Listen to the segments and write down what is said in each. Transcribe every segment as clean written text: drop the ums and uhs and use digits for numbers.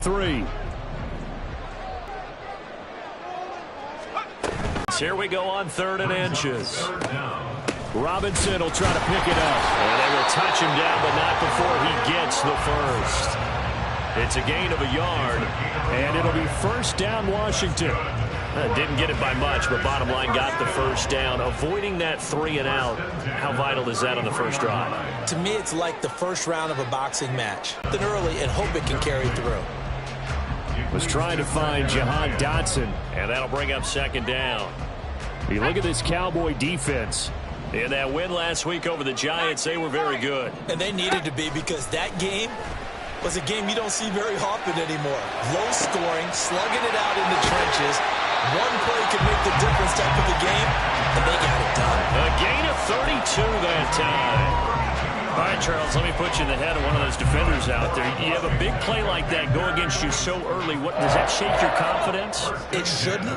3. Here we go on 3rd and inches. Robinson will try to pick it up. And they will touch him down, but not before he gets the first. It's a gain of a yard, and it'll be 1st down Washington. Didn't get it by much, but bottom line got the 1st down. Avoiding that 3 and out, how vital is that on the 1st drive? To me, it's like the 1st round of a boxing match. Then early and hope it can carry through. Was trying to find Jahan Dotson, and that'll bring up 2nd down. You look at this Cowboy defense. In that win last week over the Giants, they were very good. And they needed to be, because that game was a game you don't see very often anymore. Low scoring, slugging it out in the trenches. One play could make the difference type of the game, and they got it done. A gain of 32 that time. All right, Charles, let me put you in the head of one of those defenders out there. You have a big play like that go against you so early. What does that shake your confidence? It shouldn't,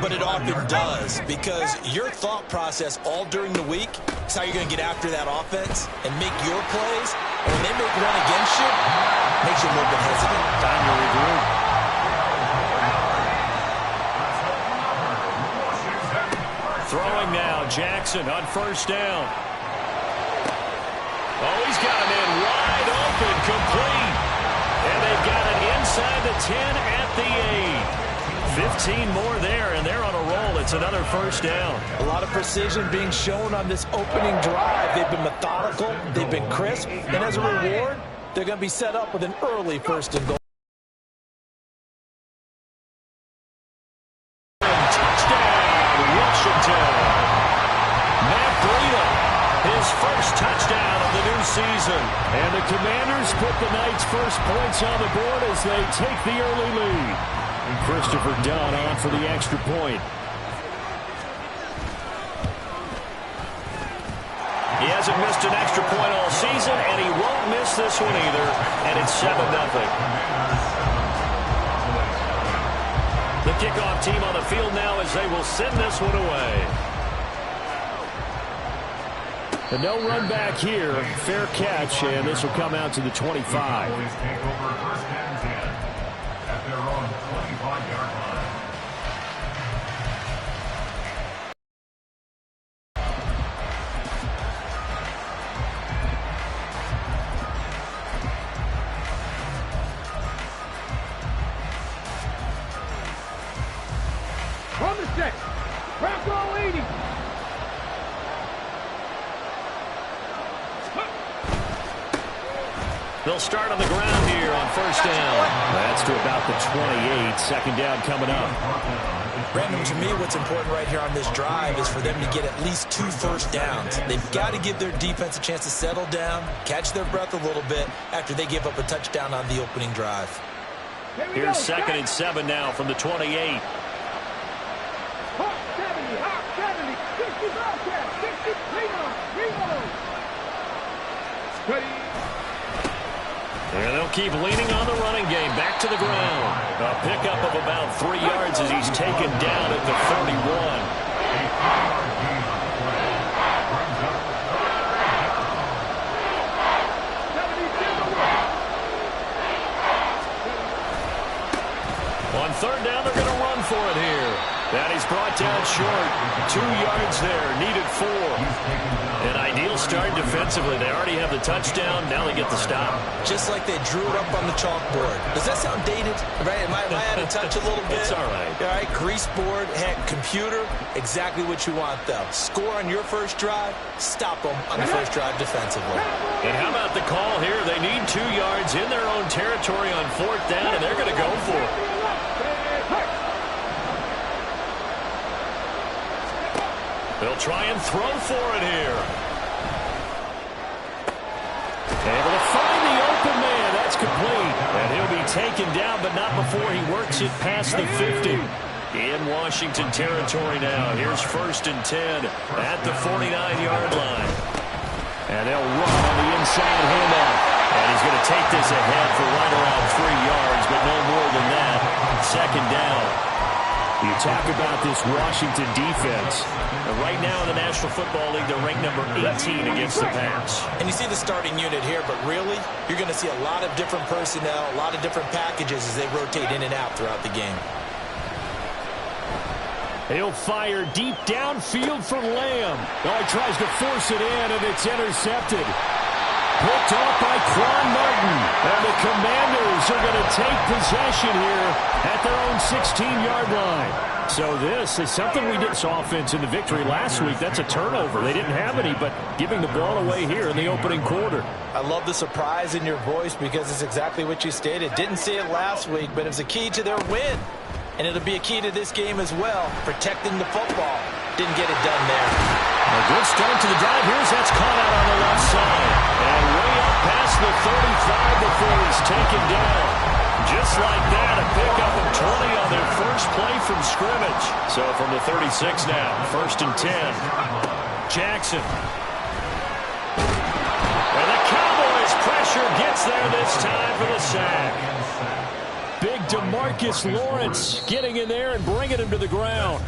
but it often does, because your thought process all during the week is how you're going to get after that offense and make your plays. And when they make one against you, it makes you a little bit hesitant. Time to regroup. Throwing now, Jackson on 1st down. Oh, he's got him in wide open, complete. And they've got it inside the 10 at the 8. 15 more there, and they're on a roll. It's another 1st down. A lot of precision being shown on this opening drive. They've been methodical. They've been crisp. And as a reward, they're going to be set up with an early 1st and goal. Touchdown, Washington. Matt Breida, his 1st touchdown of the new season. And the Commanders put the Knights' first points on the board as they take the early lead. Christopher Dunn on for the extra point. He hasn't missed an extra point all season, and he won't miss this one either. And it's 7-0. The kickoff team on the field now as they will send this one away. A no run back here. Fair catch, and this will come out to the 25. From the set, Bronco 80. They'll start on the ground here on 1st down. That's to about the 28. 2nd down coming up. Brandon, to me, what's important right here on this drive is for them to get at least 2 1st downs. They've got to give their defense a chance to settle down, catch their breath a little bit after they give up a touchdown on the opening drive. Here's 2nd and 7 now from the 28. Hawk 70, Hawk 70, 60 Bobcat, 60, reload. Ready. And they'll keep leaning on the running game. Back to the ground. A pickup of about 3 yards as he's taken down at the 31. On 3rd down, they're going to run for it here. That he's brought down short. 2 yards there. Needed 4. An ideal start defensively. They already have the touchdown. Now they get the stop. Just like they drew it up on the chalkboard. Does that sound dated? Right? Am I out of touch a little bit? It's all right. All right, grease board, heck, computer, exactly what you want, though. Score on your 1st drive, stop them on the 1st drive defensively. And how about the call here? They need 2 yards in their own territory on 4th down, and they're going to go for it. They'll try and throw for it here. Able to find the open man. That's complete. And he'll be taken down, but not before he works it past the 50. In Washington territory now. Here's 1st and 10 at the 49-yard line. And they'll run on the inside handoff. And he's going to take this ahead for right around 3 yards, but no more than that. 2nd down. You talk about this Washington defense. And right now in the National Football League, they're ranked number 18 against the pass. And you see the starting unit here, but really, you're going to see a lot of different personnel, a lot of different packages as they rotate in and out throughout the game. He'll fire deep downfield for Lamb. Oh, he tries to force it in, and it's intercepted. Picked off by Quan Martin. And the Commanders are going to take possession here at their own 16-yard line. So this is something we did. This offense in the victory last week, that's a turnover. They didn't have any, but giving the ball away here in the opening quarter. I love the surprise in your voice because it's exactly what you stated. Didn't say it last week, but it was a key to their win. And it'll be a key to this game as well, protecting the football. Didn't get it done there. A good start to the drive. Here's that's caught out on the left side. And way up past the 35 before he's taken down. Just like that, a pickup of 20 on their first play from scrimmage. So from the 36 now, 1st and 10. Jackson. And the Cowboys pressure gets there this time for the sack. Big DeMarcus Lawrence getting in there and bringing him to the ground.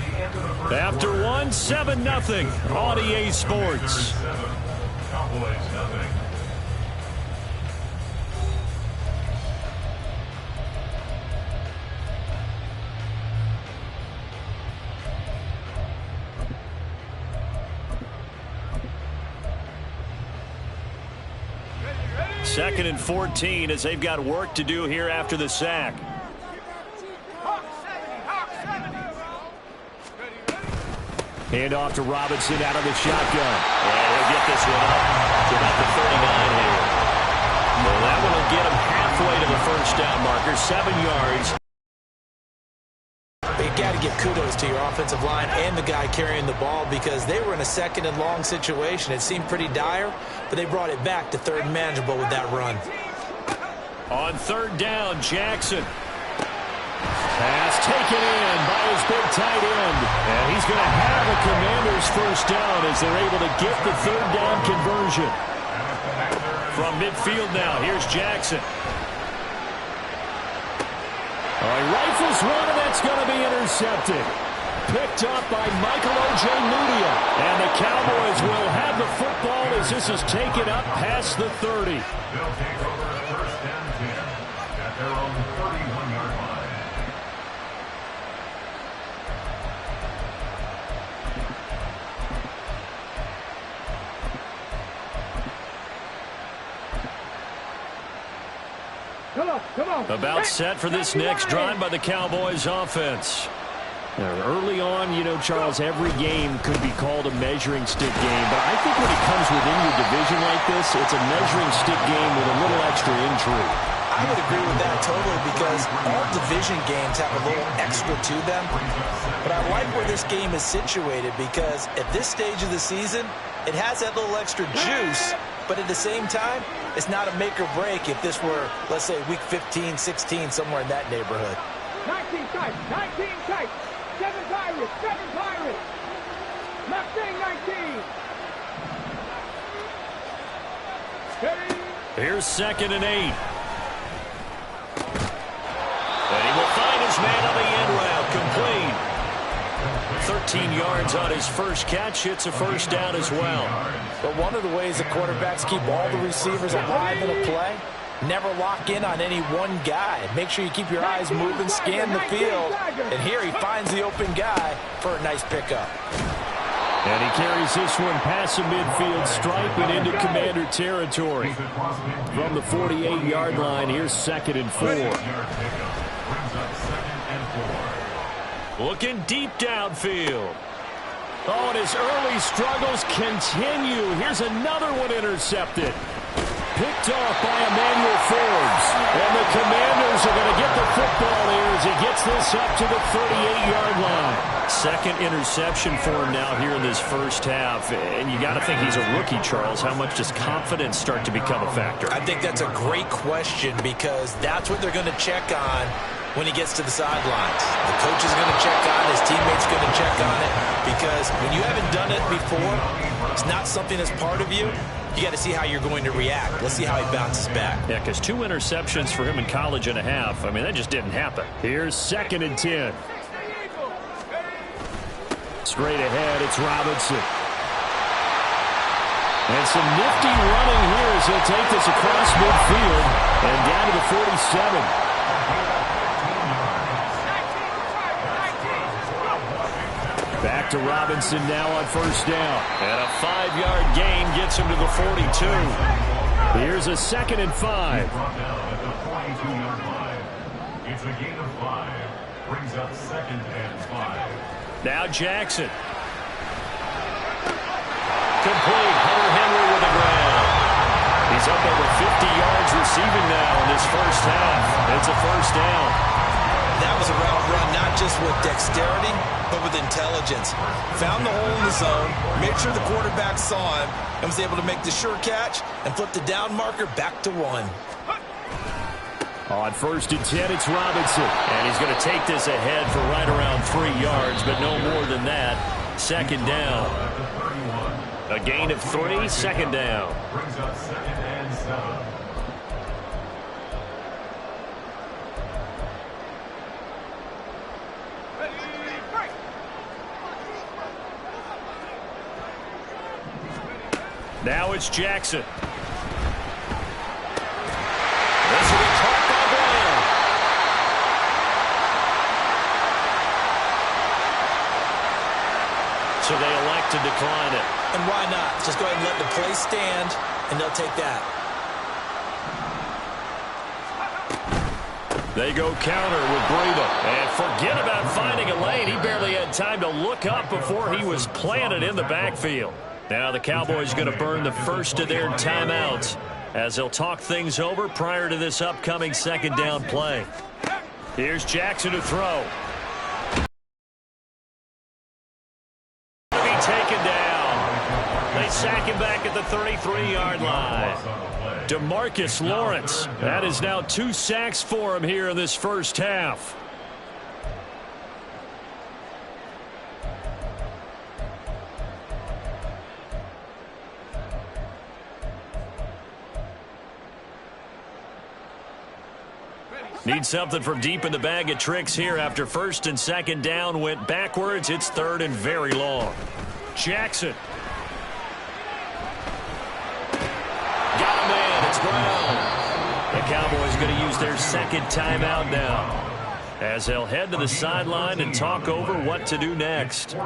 After one, 7-0 on EA Sports. Second and 14 as they've got work to do here after the sack. Hand off to Robinson out of the shotgun. And he'll get this one up to about the 39 here. Well, that one will get him halfway to the first down marker, 7 yards. You got to give kudos to your offensive line and the guy carrying the ball because they were in a 2nd and long situation. It seemed pretty dire, but they brought it back to 3rd and manageable with that run. On 3rd down, Jackson. Pass taken in by his big tight end. And he's going to have a Commanders first down as they're able to get the 3rd down conversion. From midfield now, here's Jackson. He rifles one, and that's going to be intercepted. Picked up by Michael Ojemudia. And the Cowboys will have the football as this is taken up past the 30. They'll take over 1st and 10 at their own 31-yard line. Come on. About set for this next drive by the Cowboys offense. Early on, you know, Charles, every game could be called a measuring stick game. But I think when it comes within your division like this, it's a measuring stick game with a little extra intrigue. I would agree with that totally because all division games have a little extra to them. But I like where this game is situated because at this stage of the season, it has that little extra juice. But at the same time, it's not a make or break if this were, let's say, week 15, 16, somewhere in that neighborhood. 19 tight. 7 Pirates. Not saying 19. Steady. Here's 2nd and 8. And he will find his man on the end route, complete. 13 yards on his first catch. It's a first down as well. But one of the ways the quarterbacks keep all the receivers alive in a play, never lock in on any one guy. Make sure you keep your eyes moving, scan the field. And here he finds the open guy for a nice pickup. And he carries this one past the midfield stripe and into Commander territory. From the 48-yard line, here's 2nd and 4. Looking deep downfield. Oh, and his early struggles continue. Here's another one intercepted. Picked off by Emmanuel Forbes. And the Commanders are going to get the football here as he gets this up to the 38-yard line. 2nd interception for him now here in this first half. And you got to think he's a rookie, Charles. How much does confidence start to become a factor? I think that's a great question because that's what they're going to check on when he gets to the sidelines. The coach is going to check on it. His teammates going to check on it because when you haven't done it before, it's not something that's part of you. You got to see how you're going to react. Let's see how he bounces back. Yeah, because 2 interceptions for him in college and a half. I mean, that just didn't happen. Here's 2nd and 10. Straight ahead, it's Robinson. And some nifty running here as he'll take this across midfield and down to the 47. Back to Robinson now on first down. And a 5-yard gain gets him to the 42. Here's a 2nd and 5. It's a gain of 5. Brings up 2nd and 5. Now Jackson. Complete. Hunter Henry with the ground. He's up over 50 yards receiving now in this first half. It's a first down. That was a route run, not just with dexterity, but with intelligence. Found the hole in the zone, made sure the quarterback saw him, and was able to make the sure catch and flip the down marker back to 1. On 1st and 10, it's Robinson. And he's going to take this ahead for right around 3 yards, but no more than that. 2nd down. A gain of 3, 2nd down. Brings up 2nd and 7. Now it's Jackson. This will be caught by Brown. So they elect to decline it. And why not? Just go ahead and let the play stand, and they'll take that. They go counter with Breida. And forget about finding a lane. He barely had time to look up before he was planted in the backfield. Now the Cowboys going to burn the first of their timeouts as they'll talk things over prior to this upcoming 2nd down play. Here's Jackson to throw. To be taken down. They sack him back at the 33-yard line. DeMarcus Lawrence. That is now 2 sacks for him here in this first half. Need something from deep in the bag of tricks here after 1st and 2nd down went backwards. It's 3rd and very long. Jackson. Got a man. It's Brown. The Cowboys going to use their 2nd timeout now as they'll head to the sideline and talk over what to do next.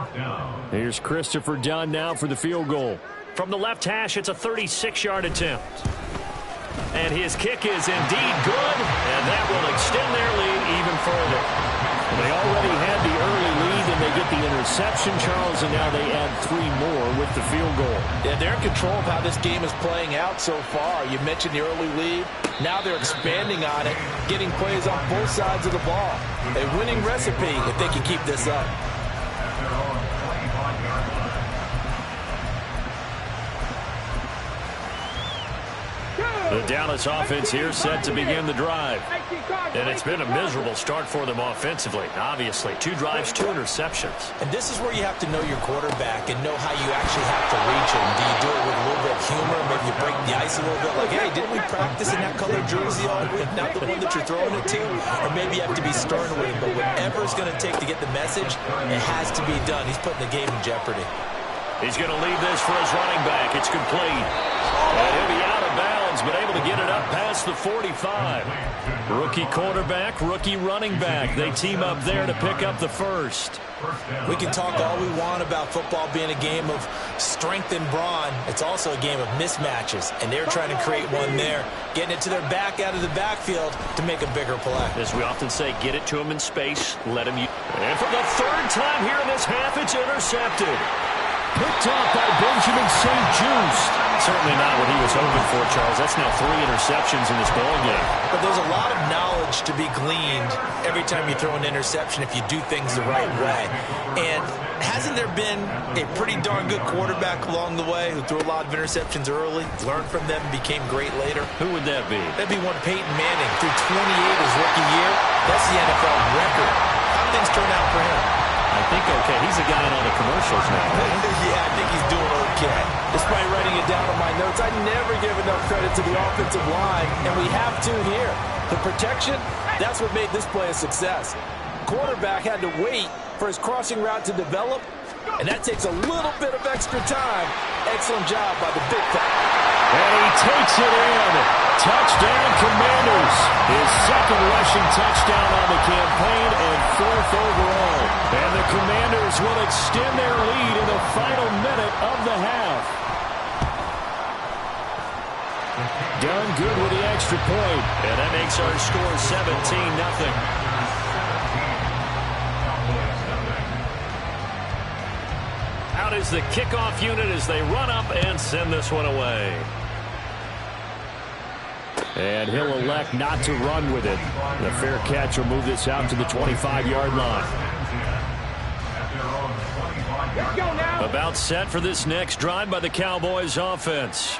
Here's Christopher Dunn now for the field goal. From the left hash, it's a 36-yard attempt. And his kick is indeed good, and that will extend their lead even further. They already had the early lead, and they get the interception, Charles, and now they add 3 more with the field goal. Yeah, they're in control of how this game is playing out so far. You mentioned the early lead. Now they're expanding on it, getting plays on both sides of the ball. A winning recipe if they can keep this up. The Dallas offense here set to begin the drive. And it's been a miserable start for them offensively. Obviously, 2 drives, 2 interceptions. And this is where you have to know your quarterback and know how you actually have to reach him. Do you do it with a little bit of humor? Maybe you break the ice a little bit like, hey, didn't we practice in that color jersey all week? Not the one that you're throwing it to? Or maybe you have to be stern with him. But whatever it's going to take to get the message, it has to be done. He's putting the game in jeopardy. He's going to leave this for his running back. It's complete. And he'll be out of bounds, but able to get it up past the 45. Rookie quarterback, rookie running back. They team up there to pick up the first. We can talk all we want about football being a game of strength and brawn. It's also a game of mismatches, and they're trying to create one there, getting it to their back out of the backfield to make a bigger play. As we often say, get it to him in space, let him use. And for the 3rd time here in this half, it's intercepted. Picked off by Benjamin St. Just. Certainly not what he was hoping for, Charles. That's now 3 interceptions in this ballgame. But there's a lot of knowledge to be gleaned every time you throw an interception if you do things the right way. And hasn't there been a pretty darn good quarterback along the way who threw a lot of interceptions early, learned from them, became great later? Who would that be? That'd be one Peyton Manning. Through 28 his rookie year. That's the NFL record. How did things turn out for him? I think okay. He's a guy in all the commercials now. Yeah, I think he's doing okay. Despite writing it down on my notes, I never give enough credit to the offensive line, and we have to here. The protection, that's what made this play a success. Quarterback had to wait for his crossing route to develop, And that takes a little bit of extra time. Excellent job by the big fella. And he takes it in. Touchdown, Commanders. His second rushing touchdown on the campaign and 4th overall. And the Commanders will extend their lead in the final minute of the half. Done good with the extra point. And that makes our score 17-0. Out is the kickoff unit as they run up and send this one away. And he'll elect not to run with it. The fair catch will move this out to the 25-yard line. About set for this next drive by the Cowboys offense.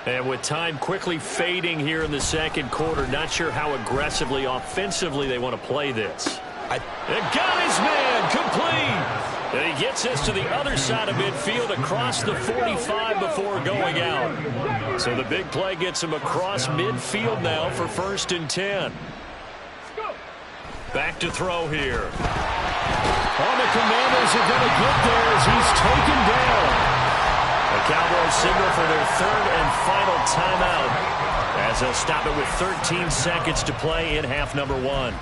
And with time quickly fading here in the second quarter, not sure how aggressively, offensively they want to play this. And got his man complete. And he gets us to the other side of midfield across the 45 before going out. So the big play gets him across midfield now for 1st and 10. Back to throw here. Oh, the Commanders are going to get there as he's taken down. The Cowboys signal for their 3rd and final timeout as they'll stop it with 13 seconds to play in half number 1.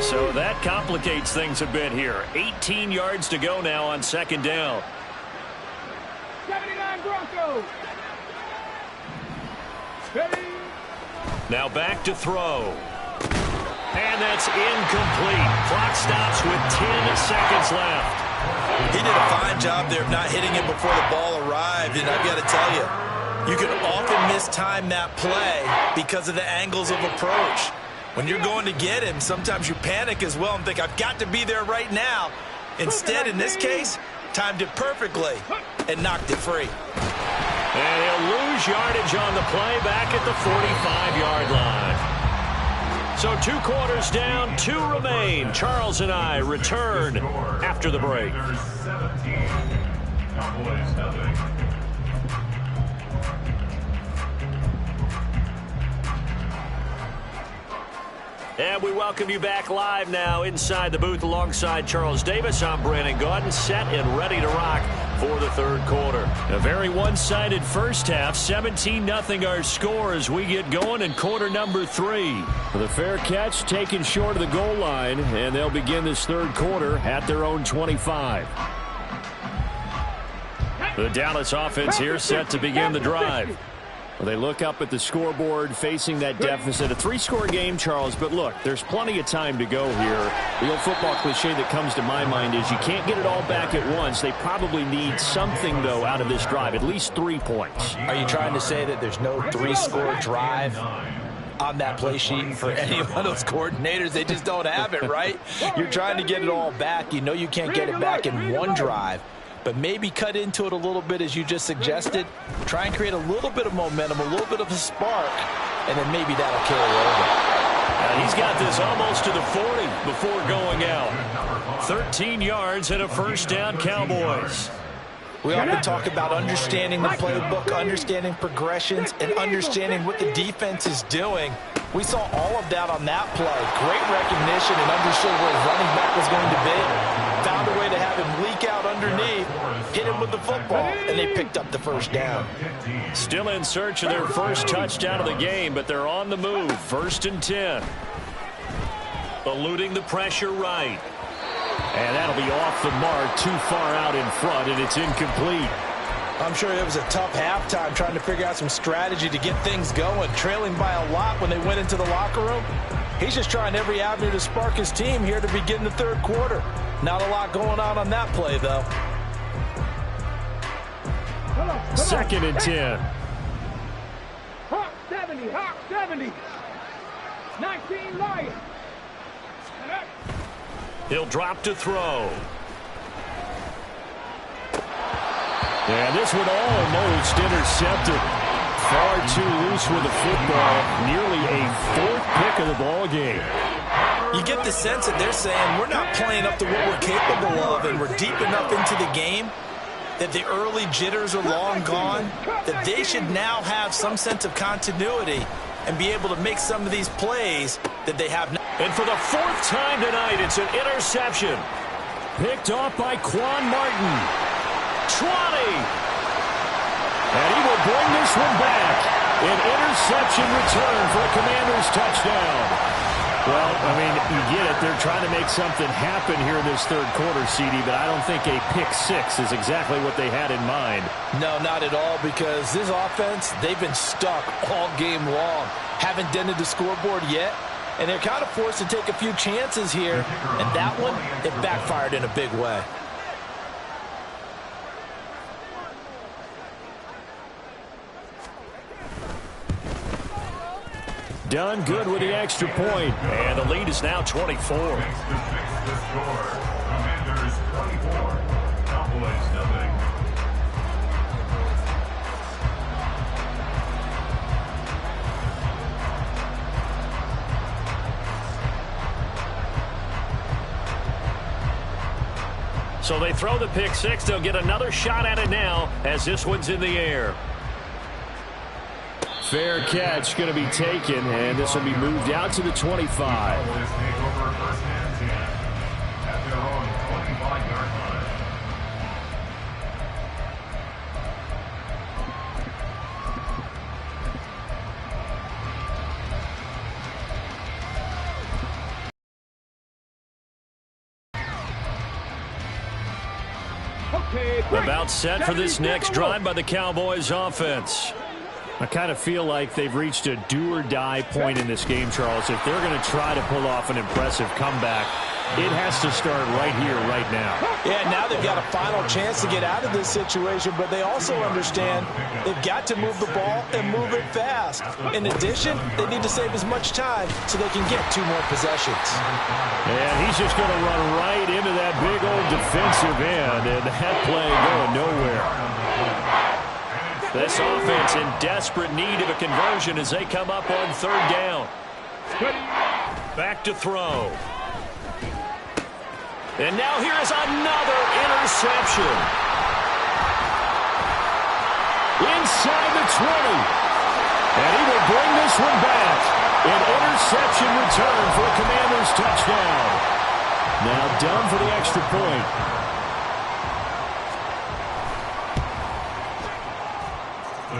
So that complicates things a bit here. 18 yards to go now on 2nd down. 79 Broncos. Now back to throw. And that's incomplete. Clock stops with 10 seconds left. He did a fine job there of not hitting it before the ball arrived, and I've got to tell you, you can often mistime that play because of the angles of approach. When you're going to get him, sometimes you panic as well and think, I've got to be there right now. Instead, in this case, timed it perfectly and knocked it free. And he'll lose yardage on the play back at the 45-yard line. So 2 quarters down, 2 remain. Charles and I return after the break. And we welcome you back live now inside the booth alongside Charles Davis. I'm Brandon Gaudin, set and ready to rock for the 3rd quarter. A very one-sided first half, 17-0 our score as we get going in quarter number 3. The fair catch taken short of the goal line, and they'll begin this 3rd quarter at their own 25. The Dallas offense here set to begin the drive. Well, they look up at the scoreboard facing that deficit. A 3-score game, Charles, but look, there's plenty of time to go here. The old football cliche that comes to my mind is you can't get it all back at once. They probably need something, though, out of this drive, at least 3 points. Are you trying to say that there's no 3-score drive on that play sheet for any of those coordinators? They just don't have it, right? You're trying to get it all back. You know you can't get it back in one drive. But maybe cut into it a little bit as you just suggested. Try and create a little bit of momentum, a little bit of a spark, and then maybe that'll carry over. He's got this almost to the 40 before going out. 13 yards and a 1st down, Cowboys. We often talk about understanding the playbook, understanding progressions, and understanding what the defense is doing. We saw all of that on that play. Great recognition and understood where his running back was going to be. Found a way to have him leak out underneath, hit him with the football, and they picked up the 1st down. Still in search of their first touchdown of the game, but they're on the move. 1st and 10. Eluding the pressure right. And that'll be off the mark, too far out in front, and it's incomplete. I'm sure it was a tough halftime trying to figure out some strategy to get things going, trailing by a lot when they went into the locker room. He's just trying every avenue to spark his team here to begin the 3rd quarter. Not a lot going on that play, though. 2nd and 10. Hawk 70, Hawk 70. 19 Lions. He'll drop to throw. And this one almost intercepted. Far too loose with the football. Nearly a 4th pick of the ball game. You get the sense that they're saying we're not playing up to what we're capable of, and we're deep enough into the game that the early jitters are long gone, that they should now have some sense of continuity and be able to make some of these plays that they have now. And for the fourth time tonight, it's an interception. Picked off by Quan Martin. 20. And he will bring this one back. An interception return for a Commanders touchdown. Well, I mean, you get it. They're trying to make something happen here in this third quarter, CD, but I don't think a pick six is exactly what they had in mind. No, not at all, because this offense, they've been stuck all game long. Haven't dented the scoreboard yet, and they're kind of forced to take a few chances here. And that one, it backfired in a big way. Done good with the extra point. And the lead is now 24. 6 to 6 the score. Commanders 24. Cowboys nothing. So they throw the pick six. They'll get another shot at it now as this one's in the air. Fair catch going to be taken, and this will be moved out to the 25. Cowboys take over first and 10 at their own 25-yard line. Okay, break. About set for this next drive by the Cowboys offense. I kind of feel like they've reached a do-or-die point in this game, Charles. If they're going to try to pull off an impressive comeback, it has to start right here, right now. Yeah, now they've got a final chance to get out of this situation, but they also understand they've got to move the ball and move it fast. In addition, they need to save as much time so they can get 2 more possessions. And he's just going to run right into that big old defensive end, and that play going nowhere. This offense in desperate need of a conversion as they come up on third down. Back to throw. And now here is another interception. Inside the 20. And he will bring this one back. An interception return for a Commanders touchdown. Now done for the extra point.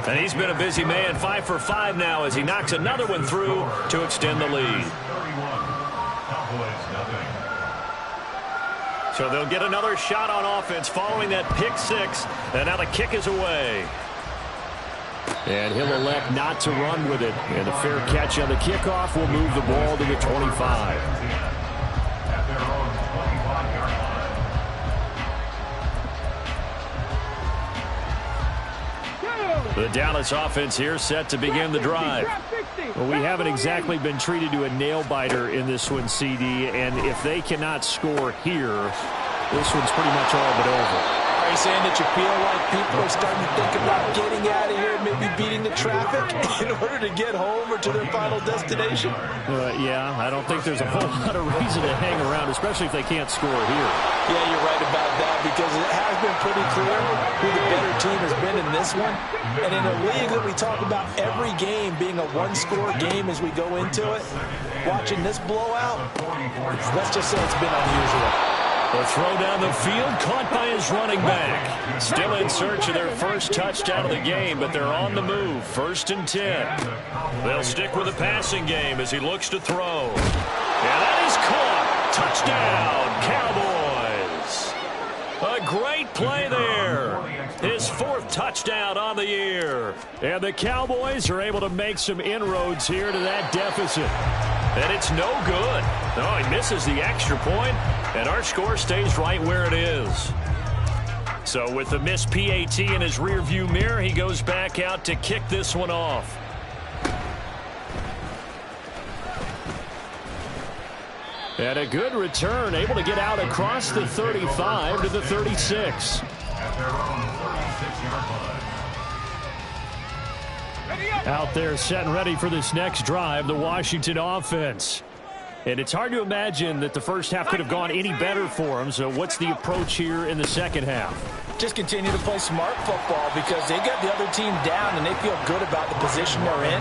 And he's been a busy man, 5 for 5 now as he knocks another one through to extend the lead. So they'll get another shot on offense following that pick six, and now the kick is away. And he'll elect not to run with it. And the fair catch on the kickoff will move the ball to the 25. The Dallas offense here set to begin the drive. Well, we haven't exactly been treated to a nail-biter in this one, CD, and if they cannot score here, this one's pretty much all but over. Are you saying that you feel like people are starting to think about getting out of here, maybe beating the traffic in order to get home or to their final destination? Yeah, I don't think there's a whole lot of reason to hang around, especially if they can't score here. Yeah, you're right about that, because it has been pretty clear who the better team has been in this one. And in a league that we talk about every game being a one-score game as we go into it, watching this blowout, let's just say it's been unusual. The throw down the field, caught by his running back. Still in search of their first touchdown of the game, but they're on the move. 1st and 10. They'll stick with the passing game as he looks to throw. And that is caught. Touchdown, Cowboys. A great play there. His 4th touchdown on the year. And the Cowboys are able to make some inroads here to that deficit. And it's no good. Oh, he misses the extra point, and our score stays right where it is. So with the missed PAT in his rearview mirror, he goes back out to kick this one off. And a good return, able to get out across the 35 to the 36. Out there set and ready for this next drive, the Washington offense. And it's hard to imagine that the first half could have gone any better for them. So what's the approach here in the second half? Just continue to play smart football because they got the other team down and they feel good about the position they're in.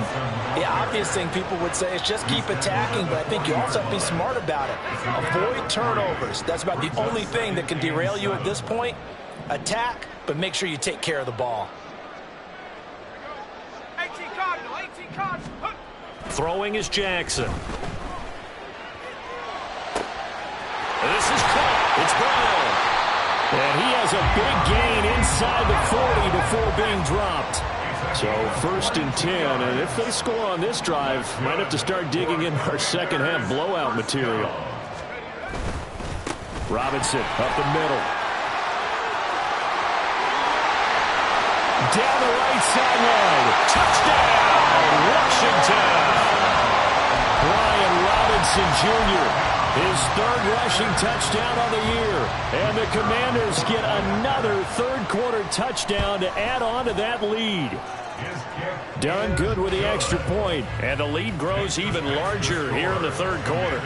The obvious thing people would say is just keep attacking, but I think you also have to be smart about it. Avoid turnovers. That's about the only thing that can derail you at this point. Attack, but make sure you take care of the ball. 18 Cardinal, 18 Cardinal. Throwing is Jackson. This is caught. It's Brown. And he has a big gain inside the 40 before being dropped. So 1st and 10, and if they score on this drive, might have to start digging in our second half blowout material. Robinson up the middle. Down the right sideline. Touchdown, Washington. Brian Robinson Jr., his 3rd rushing touchdown on the year. And the Commanders get another 3rd quarter touchdown to add on to that lead. Done good with the extra point. And the lead grows even larger here in the 3rd quarter.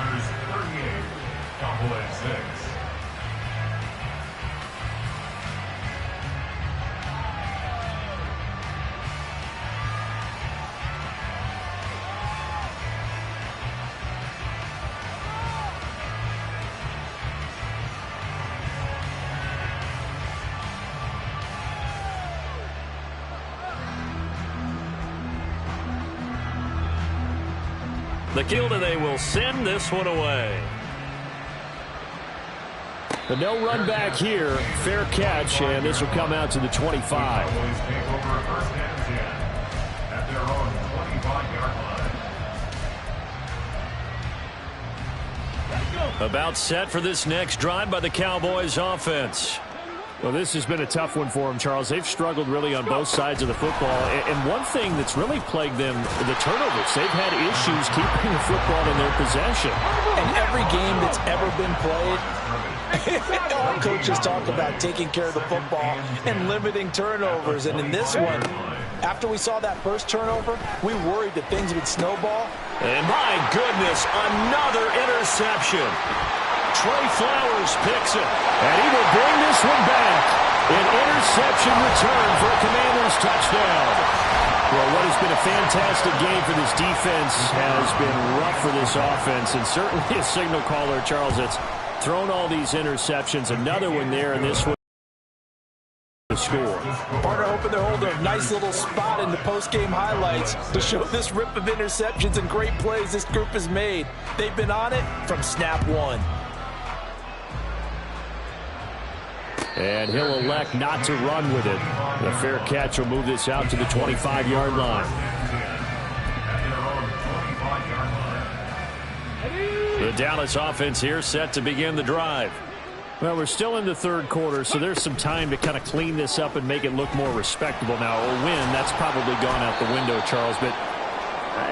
The kill, and they will send this one away. But no run back here. Fair catch, and this will come out to the 25. About set for this next drive by the Cowboys offense. Well, this has been a tough one for them, Charles. They've struggled really on both sides of the football. And one thing that's really plagued them, the turnovers. They've had issues keeping the football in their possession. And every game that's ever been played, all coaches talk about taking care of the football and limiting turnovers. And in this one, after we saw that first turnover, we worried that things would snowball. And my goodness, another interception. Trey Flowers picks it, and he will bring this one back. An interception return for a Commanders touchdown. Well, what has been a fantastic game for this defense has been rough for this offense, and certainly a signal caller, Charles, that's thrown all these interceptions. Another one there, and this one to score. Partner hoping they're holding a nice little spot in the post-game highlights to show this rip of interceptions and great plays this group has made. They've been on it from snap one. And he'll elect not to run with it. The fair catch will move this out to the 25-yard line. The Dallas offense here set to begin the drive. Well, we're still in the 3rd quarter, so there's some time to kind of clean this up and make it look more respectable. Now, a win, that's probably gone out the window, Charles, but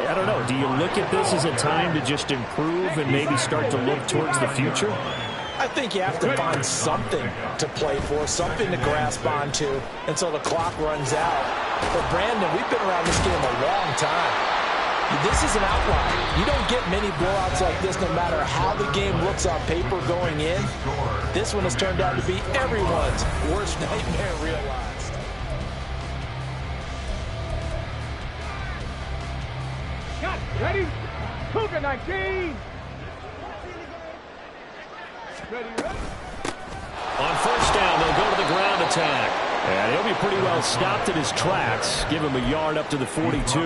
I don't know. Do you look at this as a time to just improve and maybe start to look towards the future? I think you have to find something to play for, something to grasp onto until the clock runs out. But, Brandon, we've been around this game a long time. This is an outlier. You don't get many blowouts like this no matter how the game looks on paper going in. This one has turned out to be everyone's worst nightmare realized. Got ready. Cougar 19. Ready. On 1st down, they'll go to the ground attack. And he'll be pretty well stopped in his tracks. Give him a yard up to the 42.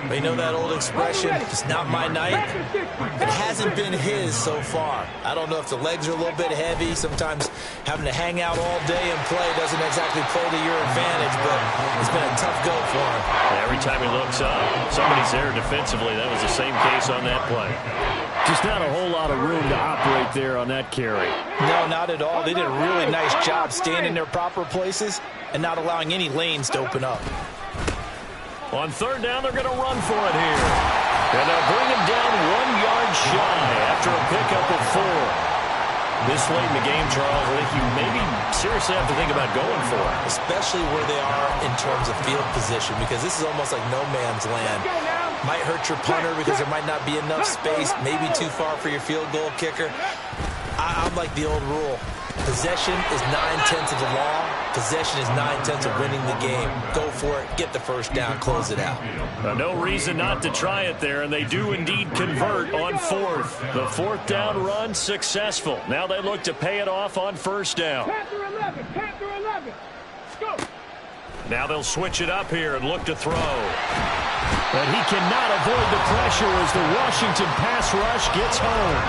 They know that old expression, it's not my night. It hasn't been his so far. I don't know if the legs are a little bit heavy. Sometimes having to hang out all day and play doesn't exactly play to your advantage, but it's been a tough go for him. Every time he looks up, somebody's there defensively. That was the same case on that play. Just not a whole lot of room to operate there on that carry. No, not at all. They did a really nice job staying in their proper places and not allowing any lanes to open up. On 3rd down, they're going to run for it here. And they'll bring him down 1 yard shy after a pickup of 4. This late in the game, Charles, I think you maybe seriously have to think about going for it. Especially where they are in terms of field position, because this is almost like no man's land. Might hurt your punter because there might not be enough space, maybe too far for your field goal kicker. I'm like the old rule. Possession is 9/10 of the law. Possession is 9/10 of winning the game. Go for it. Get the first down. Close it out. No reason not to try it there, and they do indeed convert on fourth. The fourth down run successful. Now they look to pay it off on first down. Panther 11. Panther 11. Go. Now they'll switch it up here and look to throw. But he cannot avoid the pressure as the Washington pass rush gets home.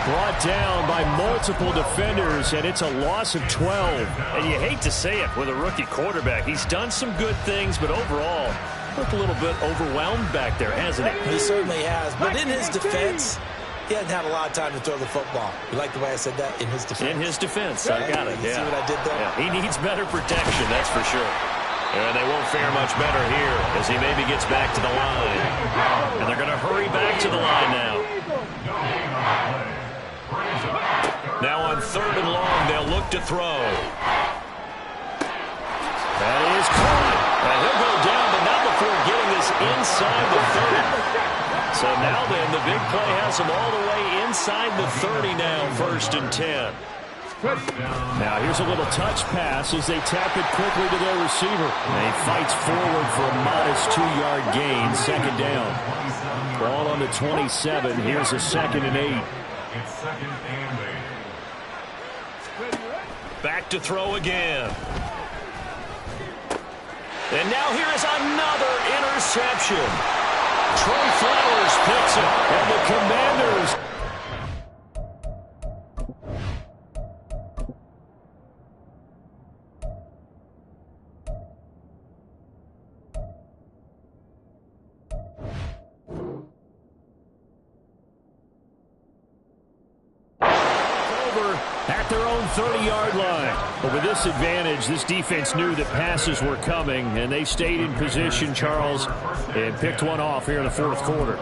Brought down by multiple defenders, and it's a loss of 12. And you hate to say it with a rookie quarterback. He's done some good things, but overall, looked a little bit overwhelmed back there, hasn't he? He certainly has. But in his defense, he hasn't had a lot of time to throw the football. You like the way I said that? In his defense. In his defense. I got it. You see what I did there? Yeah, he needs better protection, that's for sure. And they won't fare much better here as he maybe gets back to the line. And they're going to hurry back to the line now. Now on third and long, they'll look to throw. That is caught. And he'll go down, but not before getting this inside the 30. So now then, the big play has him all the way inside the 30 now, 1st and 10. Now here's a little touch pass as they tap it quickly to their receiver. And he fights forward for a modest 2-yard gain, 2nd down. Ball on the 27. Here's a 2nd and 8. It's 2nd and 8. Back to throw again. And now here is another interception. Trey Flowers picks it, and the Commanders. At their own 30-yard line. But with this advantage, this defense knew that passes were coming, and they stayed in position, Charles, and picked one off here in the 4th quarter.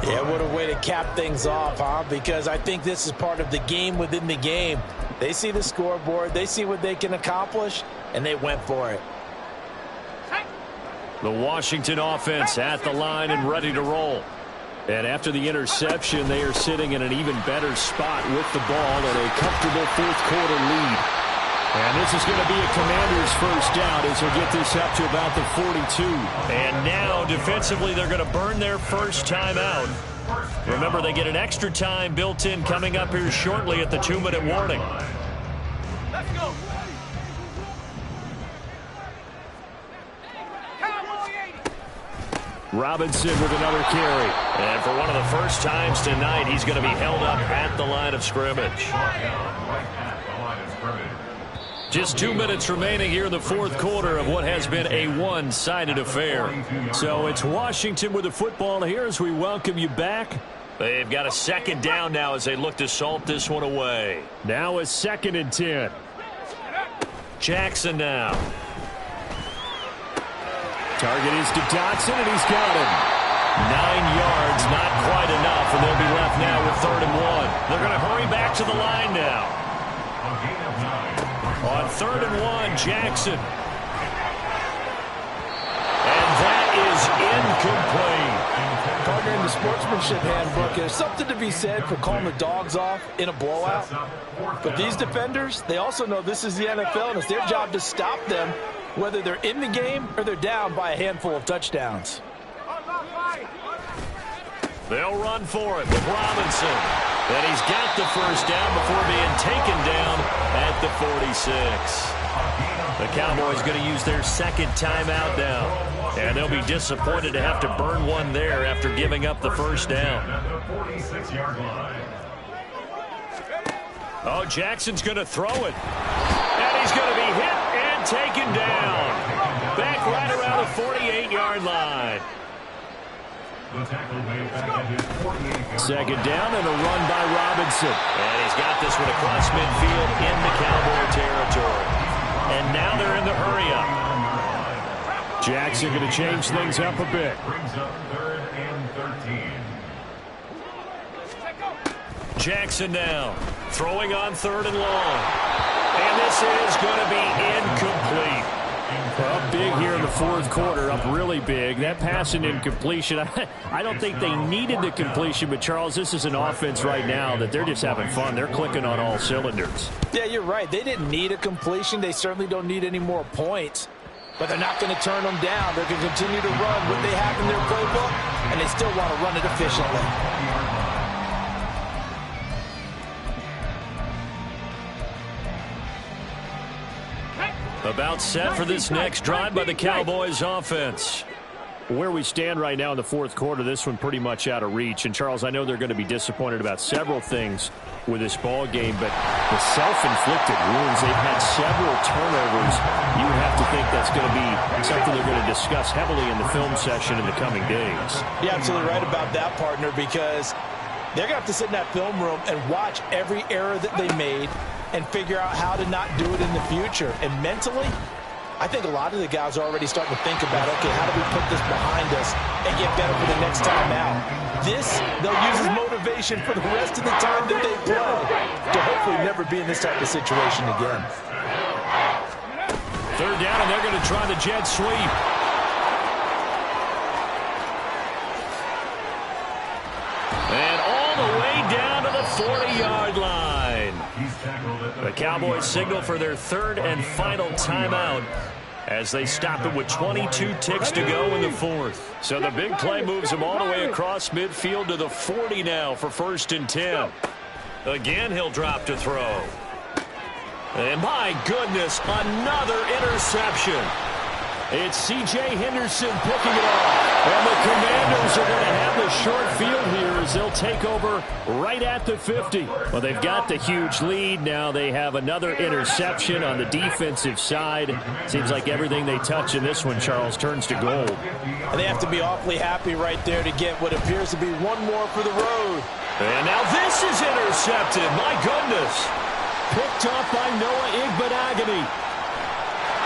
Yeah, what a way to cap things off, huh? Because I think this is part of the game within the game. They see the scoreboard, they see what they can accomplish, and they went for it. The Washington offense at the line and ready to roll. And after the interception, they are sitting in an even better spot with the ball and a comfortable 4th quarter lead. And this is going to be a Commanders first down as they'll get this up to about the 42. And now, defensively, they're going to burn their first time out. Remember, they get an extra time built in coming up here shortly at the 2-minute warning. Let's go. Robinson with another carry. And for one of the first times tonight, he's going to be held up at the line of scrimmage. Just 2 minutes remaining here in the 4th quarter of what has been a one-sided affair. So it's Washington with the football here as we welcome you back. They've got a 2nd down now as they look to salt this one away. Now a 2nd and 10. Jackson now. Target is to Dotson, and he's got him. 9 yards, not quite enough, and they'll be left now with 3rd and 1. They're going to hurry back to the line now. On 3rd and 1, Jackson. And that is incomplete. Partner, in the sportsmanship handbook, there's something to be said for calling the dogs off in a blowout. But these defenders, they also know this is the NFL, and it's their job to stop them, whether they're in the game or they're down by a handful of touchdowns. They'll run for it with Robinson. And he's got the first down before being taken down at the 46. The Cowboys going to use their 2nd timeout now. And they'll be disappointed to have to burn one there after giving up the first down. Oh, Jackson's going to throw it. And he's going to be hit and taken down. Back right around the 48-yard line. 2nd down and a run by Robinson. And he's got this one across midfield into Cowboy territory. And now they're in the hurry-up. Jackson going to change things up a bit. Brings up 3rd and 13. Jackson now, throwing on 3rd and long. And this is going to be incomplete. up big here in the fourth quarter, up really big. That pass and incompletion, I don't think they needed the completion, but Charles, this is an offense right now that they're just having fun. They're clicking on all cylinders. Yeah, you're right. They didn't need a completion. They certainly don't need any more points, but they're not going to turn them down. They're going to continue to run what they have in their playbook, and they still want to run it efficiently. About set for this next drive by the Cowboys offense. Where we stand right now in the fourth quarter, this one pretty much out of reach. And, Charles, I know they're going to be disappointed about several things with this ball game, but the self-inflicted wounds, they've had several turnovers. You would have to think that's going to be something they're going to discuss heavily in the film session in the coming days. You're absolutely right about that, partner, because they're going to have to sit in that film room and watch every error that they made and figure out how to not do it in the future. And mentally, I think a lot of the guys are already starting to think about, okay, how do we put this behind us and get better for the next time out? This, they'll use as motivation for the rest of the time that they play to hopefully never be in this type of situation again. Third down, and they're going to try the jet sweep. And all the way down to the 40-yard line. The Cowboys signal for their third and final timeout as they stop it with 22 ticks to go in the fourth. So the big play moves them all the way across midfield to the 40 now for 1st and 10. Again, he'll drop to throw. And my goodness, another interception. It's C.J. Henderson picking it off. And the Commanders are going to have the short field here as they'll take over right at the 50. Well, they've got the huge lead. Now they have another interception on the defensive side. Seems like everything they touch in this one, Charles, turns to gold. And they have to be awfully happy right there to get what appears to be one more for the road. And now this is intercepted. My goodness. Picked up by Noah Igbenogany.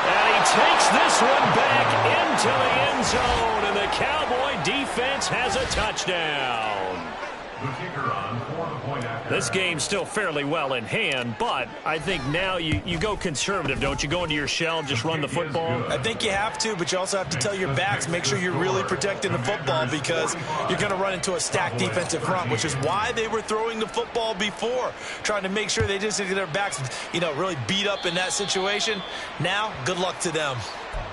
And he takes this one back into the end zone, and the Cowboy defense has a touchdown. This game's still fairly well in hand, but I think now you go conservative, don't you? Go into your shell and just run the football? I think you have to, but you also have to tell your backs, make sure you're really protecting the football because you're going to run into a stacked defensive front, which is why they were throwing the football before, trying to make sure they just get their backs, really beat up in that situation. Now, good luck to them.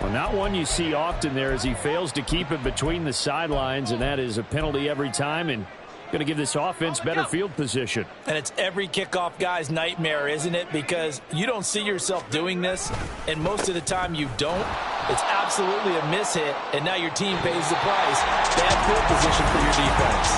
Well, not one you see often there as he fails to keep it between the sidelines, and that is a penalty every time, and going to give this offense better field position. And it's every kickoff guy's nightmare, isn't it? Because you don't see yourself doing this, and most of the time you don't. It's absolutely a mishit, and now your team pays the price. Bad field position for your defense.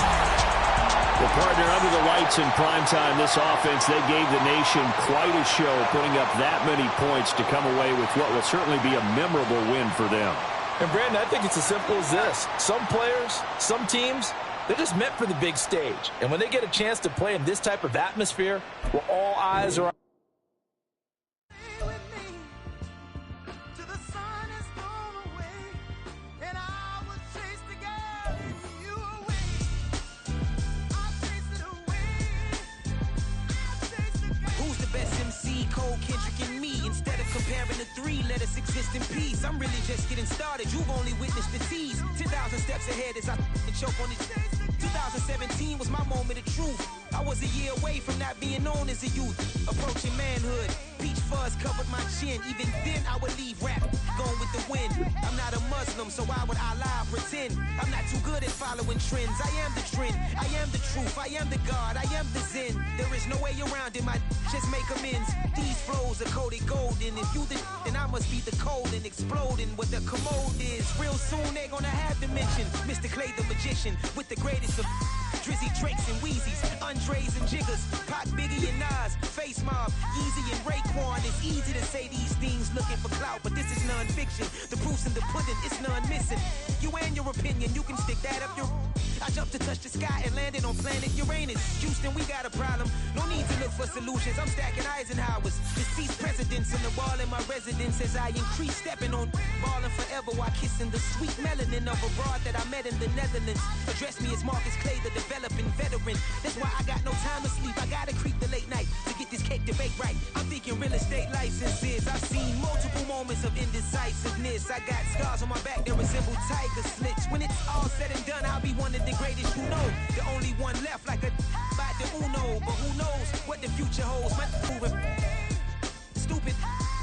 Well, partner, under the lights in primetime, this offense, they gave the nation quite a show, putting up that many points to come away with what will certainly be a memorable win for them. And, Brandon, I think it's as simple as this. Some players, some teams, they're just meant for the big stage. And when they get a chance to play in this type of atmosphere, where all eyes are on comparing the three, let us exist in peace. I'm really just getting started. You've only witnessed the tease. 10,000 steps ahead as I choke on it. 2017 was my moment of truth. I was a year away from not being known as a youth. Approaching manhood. Peach fuzz covered my chin. Even then I would leave rap going with the wind. I'm not a Muslim, so why would I lie or pretend? I'm not too good at following trends. I am the trend. I am the truth. I am the God. I am the Zen. There is no way around it. My just make amends. These flows are coated golden. If you then I must be the cold and exploding what the commode is. Real soon they're gonna have to mention Mr. Clay the magician with the greatest of Drizzy Drakes and Wheezies, Andres and Jiggers, Pac, Biggie and Nas, Face Mob, Yeezy and Raekwon. It's easy to say these things looking for clout, but this is non-fiction. The proof's in the pudding, it's none missing. You and your opinion, you can stick that up your I jumped to touch the sky and landed on planet Uranus. Houston, we got a problem. No need to look for solutions. I'm stacking Eisenhowers. Deceased presidents in the wall in my residence as I increase stepping on balling forever while kissing the sweet melanin of a broad that I met in the Netherlands. Address me as Marcus Clay, the developing veteran. That's why I got no time to sleep. I gotta creep the late night to get this cake debate right. I'm thinking real estate licenses. I've seen multiple moments of indecisiveness. I got scars on my back that resemble tiger slits. When it's all said and done, I'll be one of the greatest you know. The only one left like a by the Uno. But who knows what the future holds? My moving stupid.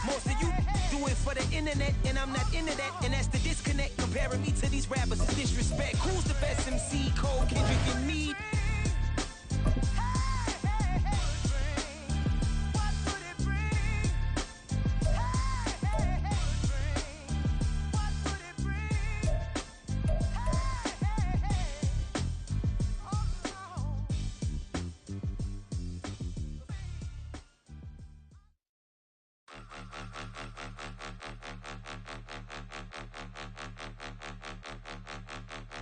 Most of you do it for the internet, and I'm not into that. And that's the disconnect. Comparing me to these rappers is disrespect. Who's the best MC? Cole, Kendrick, and Meade?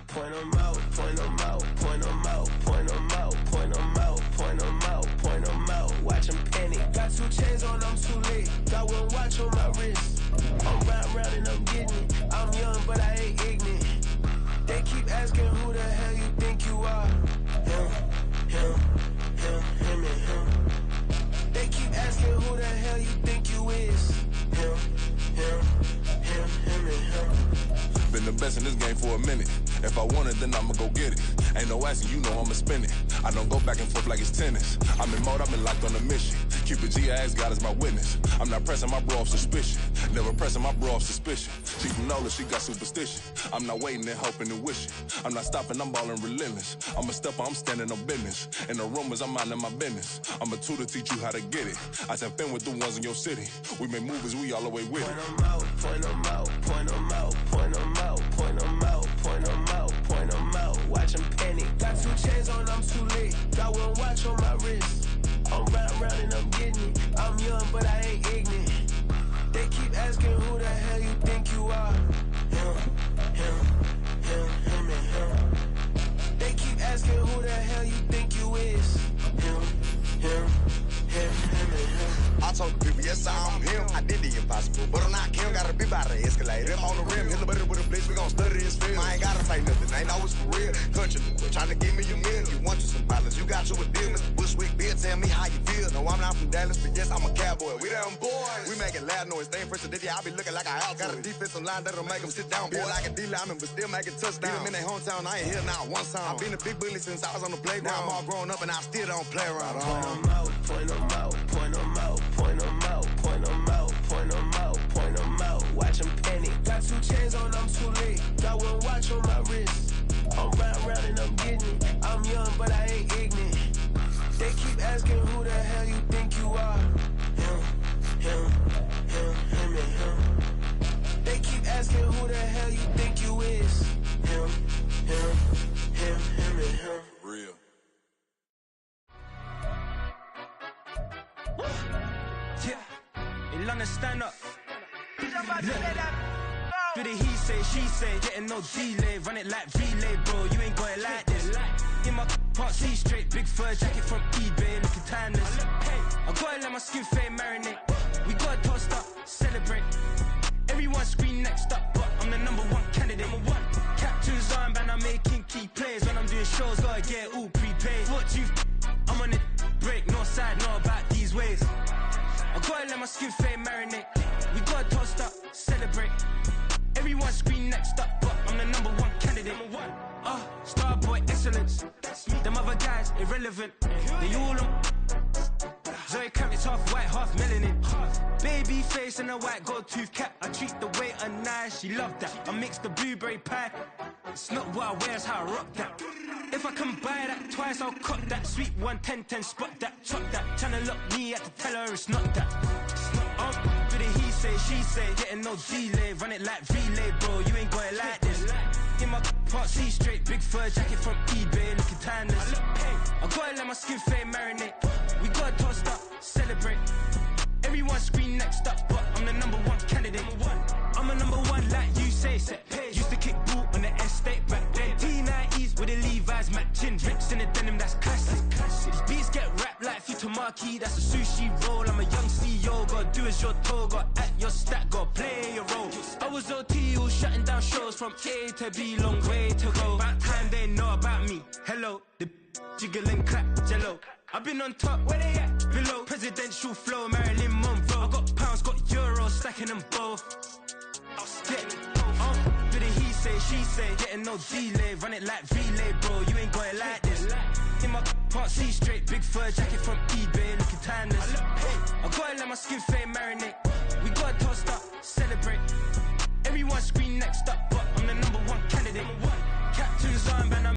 Point 'em out, point 'em out, point 'em out, point 'em out, point 'em out, point 'em out, point 'em out. Watch 'em panic. Got 2 chains on, I'm too late. Got 1 watch on my wrist. I'm round and I'm getting it. I'm young, but I ain't ignorant. They keep asking who the hell you think you are. Him, and him. They keep asking who the hell you think you is. Him, and him. Been the best in this game for a minute. If I want it, then I'ma go get it. Ain't no asking, you know I'ma spin it. I don't go back and forth like it's tennis. I'm in mode, I've been locked on a mission. Keep it G, I ask God as my witness. I'm not pressing my bro off suspicion. Never pressing my bro off suspicion. She from Nola, she got superstition. I'm not waiting and hoping and wishing. I'm not stopping, I'm balling relentless. I'm a stepper, I'm standing on business. In the rumors, I'm minding my business. I'm a tutor, teach you how to get it. I said, fin with the ones in your city. We make movies, we all the way with it. Point 'em out, point 'em out, point 'em out, point 'em out, point 'em out, point 'em out, point 'em out. Watch 'em panic. Got 2 chains on, I'm too late. Got 1 watch on my wrist. I'm round and I'm getting it. I'm young, but I ain't ignorant. They keep asking who the hell you think you are. Him, and him. They keep asking who the hell you think you is. Him, and him. I told the people, yes, I'm him. I did the impossible, but I'm not Kim. Gotta be by the escalator. If on the rim, hit the butter with a blitz, we gon' study this film. I ain't gotta say nothing, ain't know it's for real. Country boy, tryna give me a meal. You want you some balance, you got you a deal. Mr. Bushwick, Bill, tell me how you feel. No, I'm not from Dallas, but yes, I'm a cowboy. We them boys. We making loud noise. Staying fresh today, I be looking like a house. Got a defensive line that'll make them sit down. Feel like a D-lineman, but still making touchdowns. Beat them in their hometown, I ain't here now one time. I've been a big bully since I was on the playground. Now I'm all grown up and I still don't play around. Point 'em out, point 'em out, point 'em out, point 'em out, point 'em out, point 'em out, point 'em out. Watch 'em panic. Got 2 chains on, I'm too late. Got 1 watch on my wrist. I'm round and I'm getting it. I'm young, but I ain't ignorant. They keep asking who the hell you think you are. Him, and him. They keep asking who the hell you think you is. Him, and him. Real. Yeah, in London, stand up. Do the he say, she say, getting no delay. Run it like relay, bro, you ain't got it like this. In my part C straight, big fur jacket from eBay, looking timeless. I gotta let my skin fade marinate. We gotta toast up, celebrate. Everyone scream next up, but I'm the #1 candidate. Captain's armband, I'm making key plays. When I'm doing shows, gotta get it all prepaid. What you I'm on it, break, no side, know about these ways. I gotta let my skin fade marinate. We gotta toast up, celebrate. Everyone scream next up, but I'm the #1 candidate. Starboy excellence. Them other guys irrelevant. They all on. Zoe Camp, it's half white, half melanin. Baby face and a white gold tooth cap. I treat the waiter nice, she love that. I mix the blueberry pie. It's not what I wear, it's how I rock that. If I can buy that twice, I'll cut that. Sweet 110, spot that, chop that. Tryna lock me at the teller, it's not that. Do the he say, she say, getting no delay. Run it like relay, bro, you ain't got it like this. In my part C straight, big fur jacket from eBay, looking timeless. I gotta let my skin fade marinate. We gotta toast up, celebrate. Everyone scream next up, but I'm the #1 candidate. I'm a #1 like you say, set pace. Used to kick ball on the estate back then. T90s with a Levi teriyaki, that's a sushi roll. I'm a young CEO, gotta do as you're told, gotta act your stack, gotta play your role. I was OT, all shutting down shows from A to B, long way to go. About time they know about me. Hello, the jiggle and clap, jello. I've been on top, where they at? Below, presidential flow, Marilyn Monroe. I got pounds, got euros, stacking them both. Bit of he say, she say, getting no delay, run it like relay, bro. You ain't got it like this. In my can't see straight, big fur jacket from eBay, looking timeless. I gotta let my skin fade marinate. We gotta toast up, celebrate. Everyone scream next up, but I'm the #1 candidate. Captain's armband,